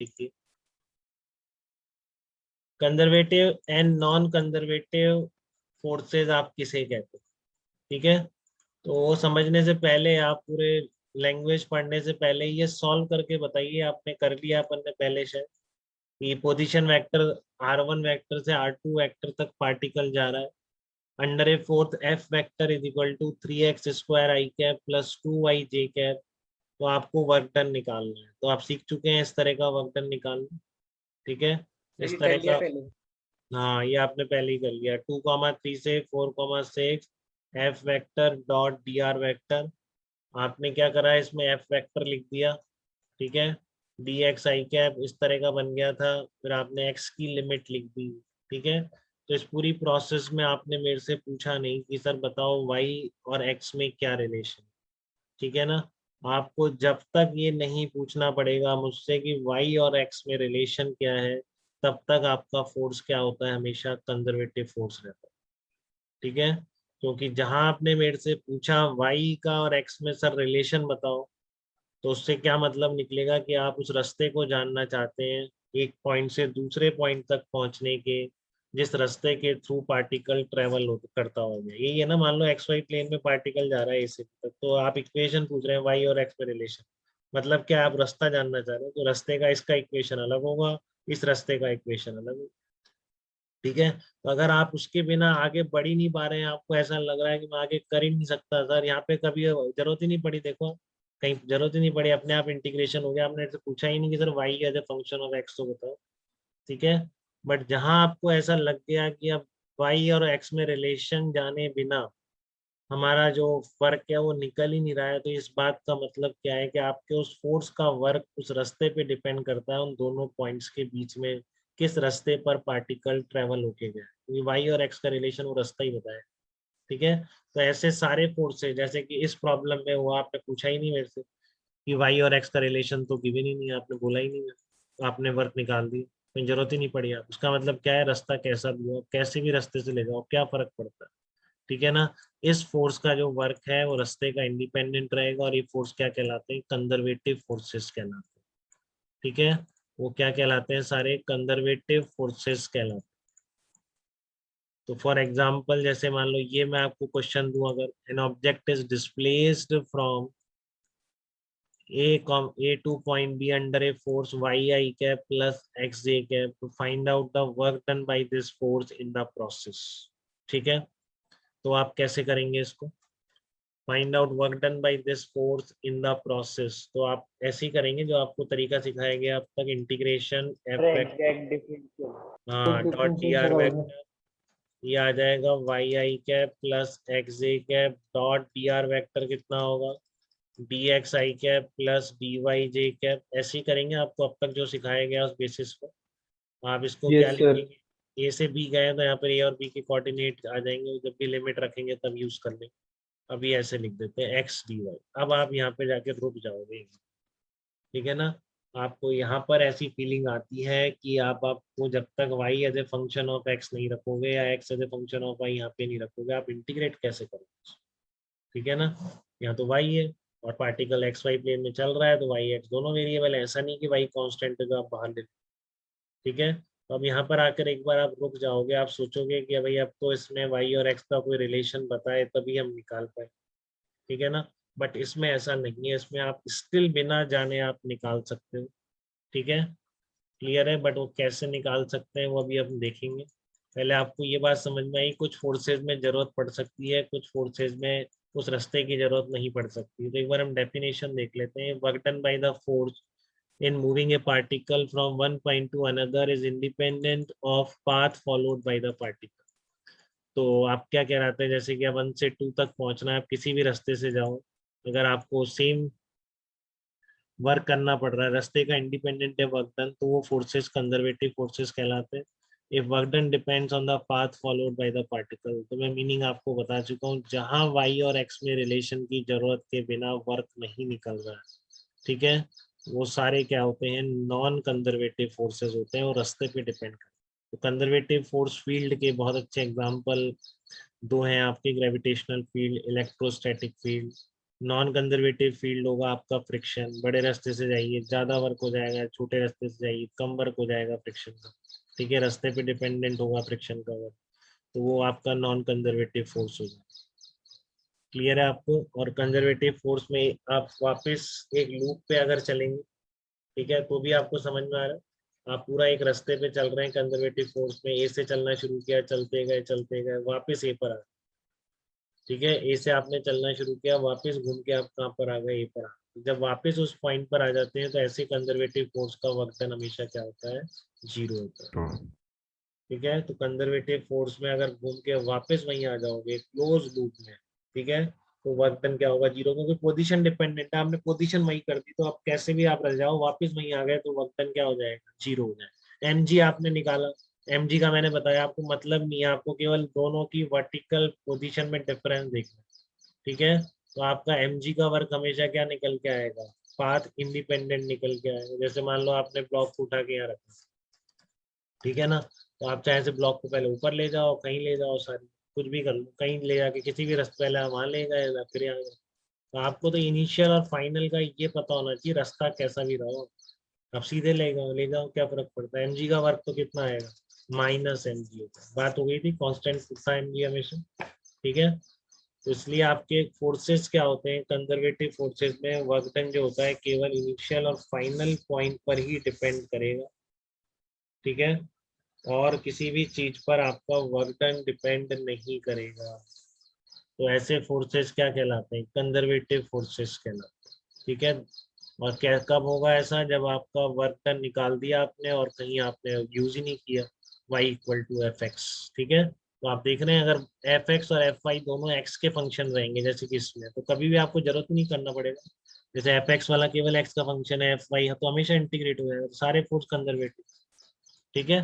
देखिए, conservative and non conservative forces आप किसे कहते हैं, ठीक है। तो वो समझने से पहले आप पूरे लैंग्वेज पढ़ने से पहले ये सॉल्व करके बताइए, आपने कर लिया अपन ने पहले शायद, कि पोजीशन वेक्टर r1 वेक्टर से r2 वेक्टर तक पार्टिकल जा रहा है, under a force f vector is equal to 3x square i cap plus 2y j cap, तो आपको वर्क डन निकालना है। तो आप सीख चुके हैं इस तरह का वर्क डन निकालना, ठीक है। इस तरह का, हाँ ये आपने पहले ही कर लिया। 2,3 से 4,6 F vector dot D R vector, आपने क्या करा है इसमें एफ वेक्टर लिख दिया, ठीक है। डी एक्स आई कैप इस तरह का बन गया था, फिर आपने एक्स की लिमिट लिख दी, ठीक है। तो इस पूरी प्रोसेस में आपने मेरे से पूछा नहीं कि सर बताओ वाई और एक्स में क्या रिलेशन, ठीक है ना। आपको जब तक ये नहीं पूछना पड़ेगा मुझसे कि वाई और एक्स में रिलेशन क्या है, तब तक आपका फोर्स क्या होता है, हमेशा कंजर्वेटिव फोर्स रहता है, ठीक है। क्योंकि जहां आपने मेरे से पूछा वाई का और एक्स में सर रिलेशन बताओ, तो उससे क्या मतलब निकलेगा कि आप उस रास्ते को जानना चाहते हैं, एक पॉइंट से दूसरे पॉइंट तक पहुंचने के, जिस रास्ते के थ्रू पार्टिकल ट्रेवल करता होगा। यही है ना, मान लो एक्स वाई प्लेन में पार्टिकल जा रहा है इसी तक, तो आप इक्वेशन पूछ रहे हैं वाई और एक्स में रिलेशन, मतलब क्या आप रास्ता जानना चाह रहे हैं, तो रास्ते का इसका इक्वेशन अलग होगा, इस रास्ते का इक्वेशन अलग होगा, ठीक है। तो अगर आप उसके बिना आगे बढ़ ही नहीं पा रहे हैं, आपको ऐसा लग रहा है कि मैं आगे कर ही नहीं सकता सर, यहाँ पे कभी जरूरत ही नहीं पड़ी, देखो कहीं जरूरत ही नहीं पड़ी, अपने आप इंटीग्रेशन हो गया, आपने पूछा ही नहीं कि sir y as a function of x तो बताओ, ठीक है। बट जहां आपको ऐसा लग गया कि अब वाई और एक्स में रिलेशन जाने बिना हमारा जो वर्क है वो निकल ही नहीं रहा है, तो इस बात का मतलब क्या है कि आपके उस फोर्स का वर्क उस रास्ते पे डिपेंड करता है, उन दोनों पॉइंट्स के बीच में किस रास्ते पर पार्टिकल ट्रेवल होके गया, क्योंकि वाई और एक्स का रिलेशन वो रास्ता ही बताया, ठीक है। तो ऐसे सारे फोर्सेज, जैसे कि इस प्रॉब्लम में हुआ, आपने पूछा ही नहीं मेरे से कि वाई और एक्स का रिलेशन तो गिवन ही नहीं है, आपने बोला ही नहीं है, तो आपने वर्क निकाल दी, कोई जरूरत ही नहीं पड़ी। आप उसका मतलब क्या है, रास्ता कैसा भी हो, कैसे भी रास्ते से ले जाओ, क्या फर्क पड़ता है, ठीक है ना। इस फोर्स का जो वर्क है वो रास्ते का इंडिपेंडेंट रहेगा, और ये फोर्स क्या कहलाते हैं, कंजर्वेटिव फोर्सेस कहलाते हैं, ठीक है। वो क्या कहलाते हैं, सारे कंजर्वेटिव फोर्सेस कहलाते हैं। तो फॉर एग्जांपल जैसे मान लो ये मैं आपको क्वेश्चन दूं, अगर an object is displaced from A to point B under a force yi cap plus xj cap to find out the work done by this force in the process, ठीक है। तो आप कैसे करेंगे इसको, find out work done by this force in the process, तो आप ऐसे ही करेंगे जो आपको तरीका सिखाया गया अब तक, integration F dot D R vector, ये आ जाएगा Y I cap plus X J cap dot D R vector कितना होगा, D X I cap plus D Y J cap, ऐसे ही करेंगे। आपको अब तक जो सिखाया गया उस बेसिस पर आप इसको क्या यस सर। लिखेंगे, ए से बी गए तो यहाँ पर ए और बी के कोऑर्डिनेट आ जाएंगे, जब भी लिमिट रखेंगे तब यूज कर लेंगे। अभी ऐसे लिख देते हैं एक्स डी वाई, अब आप यहाँ पे जाके रुक जाओगे, ठीक है ना। आपको यहाँ पर ऐसी फीलिंग आती है कि आपको जब तक y as a function of x नहीं रखोगे, या x as a function of y यहाँ पे नहीं रखोगे, आप इंटीग्रेट कैसे करोगे, ठीक है ना। यहाँ तो वाई है और पार्टिकल एक्स वाई प्लेन में चल रहा है, तो वाई एक्स दोनों वेरिएबल है, ऐसा नहीं कि वाई कांस्टेंट है जो आप बाहर ले, ठीक है। तो अब यहाँ पर आकर एक बार आप रुक जाओगे, आप सोचोगे कि भाई अब तो इसमें वाई और एक्स का कोई रिलेशन बताए तभी हम निकाल पाए, ठीक है ना। बट इसमें ऐसा नहीं है, इसमें आप स्टिल बिना जाने आप निकाल सकते हो, ठीक है, क्लियर है। बट वो कैसे निकाल सकते हैं वो अभी हम देखेंगे। पहले आपको ये बात समझ में आई, कुछ फोर्सेज में जरूरत पड़ सकती है, कुछ फोर्सेज में उस रास्ते की जरूरत नहीं पड़ सकती। तो एक बार हम डेफिनेशन देख लेते हैं। Work done by the force in moving a particle from one point to another is independent of path followed by the particle। तो आप क्या कह रहे हैं, जैसे कि 1 से 2 तक पहुंचना है, आप किसी भी रास्ते से जाओ, अगर आपको सेम वर्क करना पड़ रहा है, रास्ते का इंडिपेंडेंट है वर्क डन, तो वो फोर्सेस कंजर्वेटिव फोर्सेस कहलाते हैं। If work done depends on the path followed by the particle, तो मैं मीनिंग आपको बता चुका हूँ, जहां वाई और एक्स में रिलेशन की जरूरत के बिना वर्क नहीं निकल रहा है, ठीक है, वो सारे क्या होते हैं, नॉन कंजर्वेटिव फोर्सेस होते हैं, वो रास्ते पे डिपेंड करते हैं। तो कंजर्वेटिव फोर्स फील्ड के बहुत अच्छे एग्जांपल दो हैं आपके, gravitational field, electrostatic field. Non conservative field होगा आपका फ्रिक्शन, बड़े रास्ते से जाइए ज्यादा वर्क हो जाएगा, छोटे रास्ते से जाइए कम वर्क हो जाएगा फ्रिक्शन का। ठीक है, रास्ते पे डिपेंडेंट होगा फ्रिक्शन का वर्क, तो वो आपका नॉन कंजर्वेटिव फोर्स होगा। क्लियर है आपको? और कंजर्वेटिव फोर्स में आप वापस एक लूप पे अगर चलेंगे, ठीक है, तो भी आपको समझ में आ रहा है। आप पूरा एक रास्ते पे चल रहे हैं कंजर्वेटिव फोर्स में, ए से चलना शुरू किया, चलते गए वापस ए पर आ, ठीक है, ए से आपने चलना शुरू किया, वापस घूम के आप कहाँ पर आ गए, ए पर आ गए। जब वापस उस पॉइंट पर आ जाते हैं तो ऐसे कंजर्वेटिव फोर्स का वर्क डन हमेशा क्या होता है, जीरो होता है। ठीक है, तो कंजर्वेटिव फोर्स में अगर घूम के वापस वहीं आ जाओगे क्लोज लूप में, ठीक है, तो वर्क डन क्या होगा, जीरो, क्योंकि पोजीशन डिपेंडेंट है, आपने पोजीशन वही कर दी, तो आप कैसे भी आप रह जाओ वापस वहीं आ गए तो वर्क डन क्या हो जाएगा, जीरो हो जाएगा। एमजी आपने निकाला, एमजी का मैंने बताया आपको मतलब नहीं है, आपको केवल दोनों की वर्टिकल पोजीशन में डिफरेंस देखना। ठीक है, तो आपका एमजी का वर्क हमेशा क्या निकल के आएगा, पाथ इंडिपेंडेंट निकल के आएगा। जैसे मान लो आपने ब्लॉक को उठा के यहाँ रखा, ठीक है ना, तो आप चाहे से ब्लॉक को पहले ऊपर ले जाओ, कहीं ले जाओ, सारी कुछ भी कर लो, कहीं ले जाके किसी भी रास्ते पहले वहां ले गए या फिर यहाँ गए। तो आपको तो इनिशियल और फाइनल का ये पता होना चाहिए, रास्ता कैसा भी रहो आप सीधे ले जाओ, क्या फर्क पड़ता है। एमजी का वर्क तो कितना आएगा, माइनस एमजी होता है। बात हो गई थी, कांस्टेंट कितना एमजी हमेशा। ठीक है, तो इसलिए आपके फोर्सेस क्या होते हैं कंजर्वेटिव फोर्सेस में, वर्क डन जो होता है केवल इनिशियल और फाइनल पॉइंट पर ही डिपेंड करेगा। ठीक है, और किसी भी चीज पर आपका वर्क डन डिपेंड नहीं करेगा। तो ऐसे फोर्सेस क्या कहलाते हैं, कंजर्वेटिव फोर्सेस कहलाते हैं। ठीक है, और क्या कब होगा ऐसा, जब आपका वर्क डन निकाल दिया आपने और कहीं आपने यूज ही नहीं किया, y equal to f x. ठीक है, तो आप देख रहे हैं अगर एफ एक्स और एफ वाई दोनों एक्स के फंक्शन रहेंगे जैसे कि इसमें, तो कभी भी आपको जरूरत नहीं करना पड़ेगा। जैसे एफ एक्स वाला केवल एक्स का फंक्शन है, एफ वाई तो हमेशा इंटीग्रेट हो जाएगा, तो सारे फोर्स कंजर्वेटिव। ठीक है,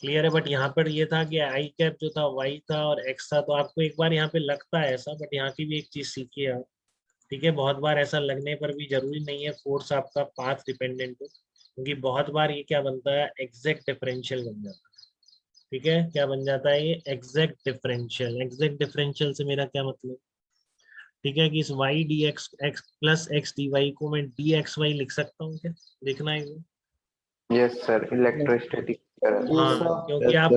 क्लियर है। बट यहाँ पर ये था कि आई कैप जो था वाई था और एक्स था, तो आपको एक बार यहाँ पे लगता है ऐसा, बट यहाँ की भी एक चीज सीखिए आप। ठीक है, बहुत बार ऐसा लगने पर भी जरूरी नहीं है फोर्स आपका पाथ डिपेंडेंट हो, क्योंकि बहुत बार ये क्या बनता है, एग्जैक्ट डिफरेंशियल बन जाता है। ठीक है, क्या बन जाता है ये, एग्जैक्ट डिफरेंशियल। एग्जैक्ट डिफरेंशियल से मेरा क्या मतलब, ठीक है, कि इस y d x x plus x d y को मैं डी एक्स वाई लिख सकता हूँ क्या, देखना है वो। Yes sir, electrostatic. हाँ, क्योंकि आप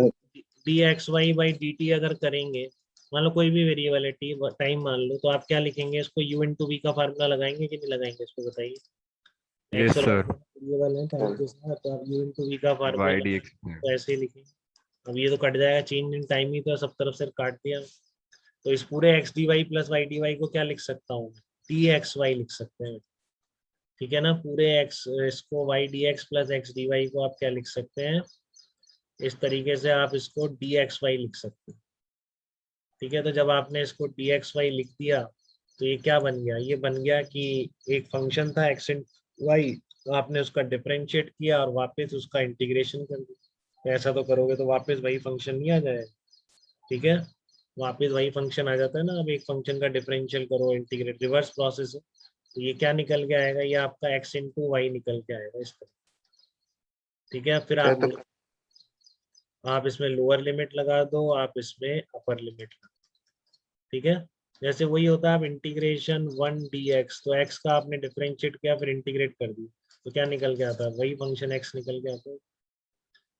d x y by d t अगर करेंगे, मान लो कोई भी वेरिएबल है टी टाइम मान लो, तो आप क्या लिखेंगे, इसको यू इन टू वी का फार्मूला लगाएंगे कि नहीं लगाएंगे, इसको बताइए। यस एक्स और सर, वेरिएबल है टाइम के साथ, तो आप यू इन टू वी का फार्मूला वाई डी लगाएंगे, एक्स। तो ऐसे ही लिखेंगे। अब ये तो कट जाएगा, चेंज इन टाइम ही तो सब तरफ से काट दिया, तो इस पूरे x d y plus y d y को क्या लिख सकता हूँ, टी एक्स वाई लिख सकते हैं। ठीक है ना, पूरे एक्स इसको y d x plus x d y को आप क्या लिख सकते हैं, इस तरीके से आप इसको डी एक्स वाई लिख सकते हैं। ठीक है, तो जब आपने इसको डी एक्स वाई लिख दिया, तो ये क्या बन गया, ये बन गया कि एक फंक्शन था एक्स इन वाई, तो आपने उसका डिफरेंशिएट किया और वापस उसका इंटीग्रेशन कर दिया। तो ऐसा तो करोगे तो वापस वही फंक्शन नहीं आ जाएगा। ठीक है, वापस वही फंक्शन आ जाता है ना, अब एक फंक्शन का डिफरेंशियल करो, इंटीग्रेट, रिवर्स प्रोसेस है, तो ये क्या निकल के आएगा, ये आपका एक्स इंटू वाई निकल के आएगा इस तरह। ठीक है, फिर आप इसमें लोअर लिमिट लगा दो, आप इसमें अपर लिमिट लगा। ठीक है, जैसे वही होता है, आप इंटीग्रेशन वन डी एक्स, तो एक्स का आपने डिफरेंशिएट किया फिर इंटीग्रेट कर दिया, तो क्या निकल के आता है, वही फंक्शन एक्स निकल के आता है।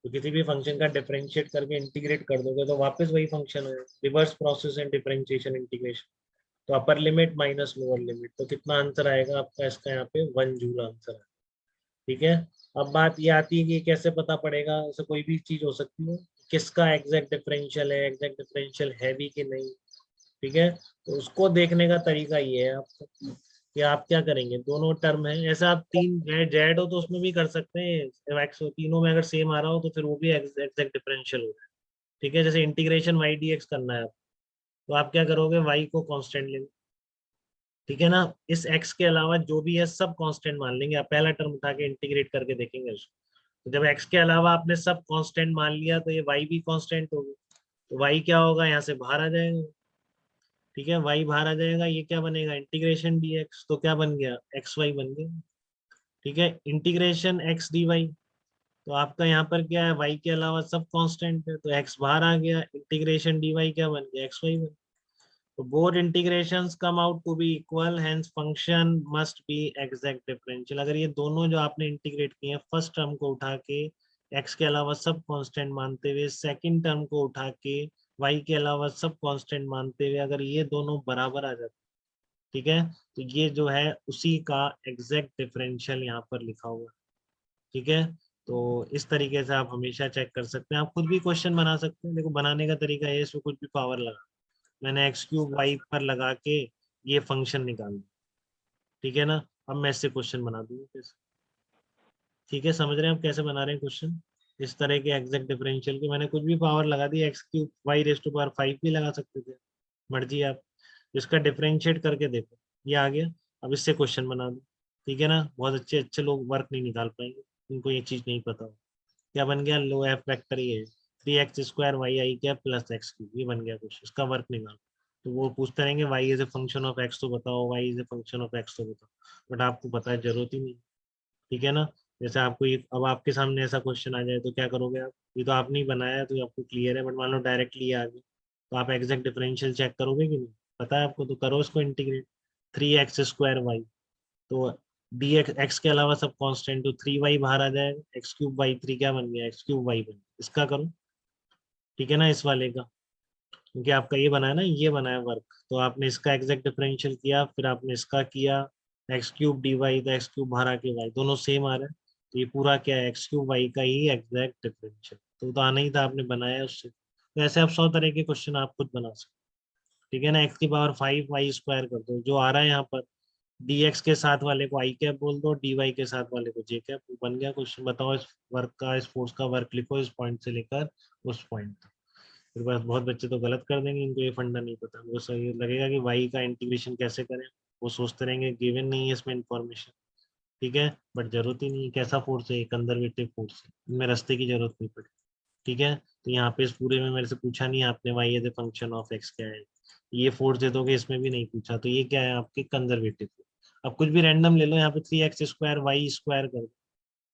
तो किसी भी फंक्शन का डिफरेंशिएट करके इंटीग्रेट कर दोगे तो वापस वही फंक्शन है, reverse process and differentiation integration. तो upper limit minus lower limit, तो कितना आंसर आएगा आपका इसका, यहाँ पे 1 जूल आंसर है। ठीक है, अब बात ये आती है कि कैसे पता पड़ेगा, ऐसे कोई भी चीज हो सकती है, किसका एग्जैक्ट डिफरेंशियल है, एग्जैक्ट डिफरेंशियल है भी कि नहीं। ठीक है, तो उसको देखने का तरीका ये है आपको, कि आप क्या करेंगे, दोनों टर्म है, ऐसा आप तीन जेड हो तो उसमें भी कर सकते हैं, एक्स हो, तीनों में अगर सेम आ रहा हो तो फिर वो भी एग्जैक्ट डिफरेंशियल होगा। ठीक है, जैसे इंटीग्रेशन वाई डी एक्स करना है, तो आप क्या करोगे, वाई को कांस्टेंट लेंगे। ठीक है ना, इस एक्स के अलावा जो भी है सब कांस्टेंट मान लेंगे, आप पहला टर्म उठा के इंटीग्रेट करके देखेंगे उसको। तो जब एक्स के अलावा आपने सब कांस्टेंट मान लिया, तो ये वाई भी कांस्टेंट होगी, तो वाई क्या होगा, यहाँ से बाहर आ जाएगा। ठीक है, वाई बाहर आ जाएगा, ये क्या बनेगा, इंटीग्रेशन डी एक्स, तो क्या बन गया, एक्स वाई बन गया। ठीक है, इंटीग्रेशन एक्स डी वाई, तो आपका यहाँ पर क्या है, वाई के अलावा सब कांस्टेंट है, तो एक्स बाहर आ गया, इंटीग्रेशन डी वाई क्या बन गया, एक्स वाई बन गया। तो both integrations come out to be equal, hence function must be exact differential। अगर ये दोनों जो आपने इंटीग्रेट किए हैं, फर्स्ट टर्म को उठा के x के अलावा सब कांस्टेंट मानते हुए, सेकंड टर्म को उठा के y के अलावा सब कांस्टेंट मानते हुए, अगर ये दोनों बराबर आ जाते, ठीक है, तो ये जो है उसी का एग्जैक्ट डिफरेंशियल यहाँ पर लिखा हुआ है। ठीक है, तो इस तरीके से आप हमेशा चेक कर सकते हैं। आप खुद भी क्वेश्चन बना सकते हैं। देखो बनाने का तरीका है, इसमें कुछ भी पावर लगा, मैंने एक्स क्यूब वाई पर लगा के ये फंक्शन निकाल दिया, ठीक है ना। अब मैं इससे क्वेश्चन बना दूंगा कैसे, ठीक है, समझ रहे हैं आप कैसे बना रहे हैं क्वेश्चन। इस तरह के एग्जैक्ट डिफरेंशियल के मैंने कुछ भी पावर लगा दी, X cube Y raise to power 5 भी लगा सकते थे, मर्जी आप। इसका डिफरेंशिएट करके देखो, ये आ गया। अब इससे क्वेश्चन बना दो, ठीक है ना। बहुत अच्छे अच्छे लोग वर्क नहीं निकाल पाएंगे, उनको ये चीज नहीं पता हो। क्या बन गया, लो एफ वेक्टर ये है 3x² Y I cap plus x cube, ये बन गया कुछ, इसका वर्क निकालो। तो वो पूछते रहेंगे y is a function of x तो बताओ, y is a function of x तो बताओ, बट आपको पता है जरूरत ही नहीं, ठीक है ना। जैसे आपको ये अब आपके सामने ऐसा क्वेश्चन आ जाए तो क्या करोगे आप, ये तो आपने ही बनाया है तो आपको क्लियर है, बट मान लो डायरेक्टली आ गया तो आप एग्जैक्ट डिफरेंशियल चेक करोगे कि नहीं, पता है आपको, तो करो इसको इंटीग्रेट। 3x² वाई, तो डी एक्स के अलावा सब कांस्टेंट, तो 3y बाहर आ जाएगा, एक्स क्यूब वाई 3 क्या बन गया, एक्स क्यूब वाई बन गया। इसका करो, ठीक है ना, इस वाले का, क्योंकि आपका ये बनाया ना, ये बनाया वर्क, तो आपने इसका एग्जैक्ट डिफरेंशियल किया, फिर आपने इसका किया, एक्स क्यूब डी वाई, तो एक्स क्यूब बाहर आके वाई, दोनों सेम आ रहे हैं, तो ये पूरा क्या है, एक्स क्यूब वाई का ही एग्जैक्ट डिफरेंशियल, तो आना ही था, आपने बनाया उससे। तो ऐसे आप 100 तरह के क्वेश्चन आप खुद बना सकते, ठीक है ना। एक्स की पावर 5 वाई स्क्वायर कर दो, जो आ रहा है यहाँ पर, dx के साथ वाले को आई कैप बोल दो, dy के साथ वाले को जे कैप, बन गया क्वेश्चन। बताओ इस वर्क का, इस फोर्स का वर्क लिखो इस पॉइंट से लेकर उस पॉइंट तक। फिर बस बहुत बच्चे तो गलत कर देंगे, इनको ये फंडा नहीं पता, उनको सही लगेगा कि y का इंटीग्रेशन कैसे करें, वो सोचते रहेंगे गिवन नहीं है इसमें इंफॉर्मेशन, ठीक है, बट जरूरत ही नहीं है। कैसा फोर्स है, कंजर्वेटिव फोर्स है, इनमें रास्ते की जरूरत नहीं पड़ी, ठीक है। तो यहाँ पे इस पूरे में मेरे से पूछा नहीं आपने y as a function of x क्या है, ये फोर्स दे दोगे, इसमें भी नहीं पूछा, तो ये क्या है आपके कंजर्वेटिव। अब कुछ भी रैंडम ले लो, यहाँ पे 3x² वाई स्क्वायर कर दो,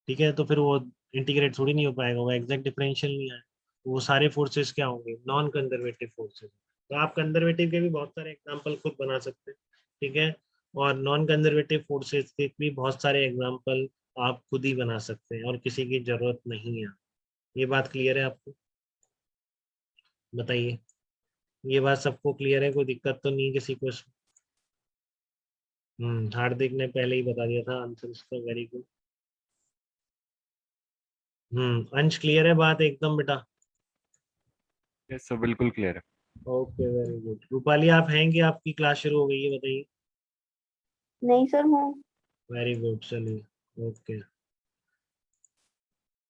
ठीक है, तो फिर वो इंटीग्रेट थोड़ी नहीं हो पाएगा, वो एग्जैक्ट डिफरेंशियल नहीं आए, वो सारे फोर्सेस क्या होंगे, नॉन कंजर्वेटिव फोर्सेस। तो आप कंजर्वेटिव के भी बहुत सारे एग्जाम्पल खुद बना सकते हैं, ठीक है, और नॉन कंजर्वेटिव फोर्सेस के भी बहुत सारे एग्जाम्पल आप खुद ही बना सकते हैं, और किसी की जरूरत नहीं है। ये बात क्लियर है आपको, बताइए, ये बात सबको क्लियर है, कोई दिक्कत तो नहीं किसी को इसमें? हार्दिक ने पहले ही बता दिया था आंसर इसका, वेरी गुड। अंश क्लियर है बात एकदम बेटा? यस सर, बिल्कुल क्लियर है। Okay very good. रूपाली आप हैं कि आपकी क्लास शुरू हो गई है, बताइए। नहीं सर हूँ। वेरी गुड, चलिए ओके।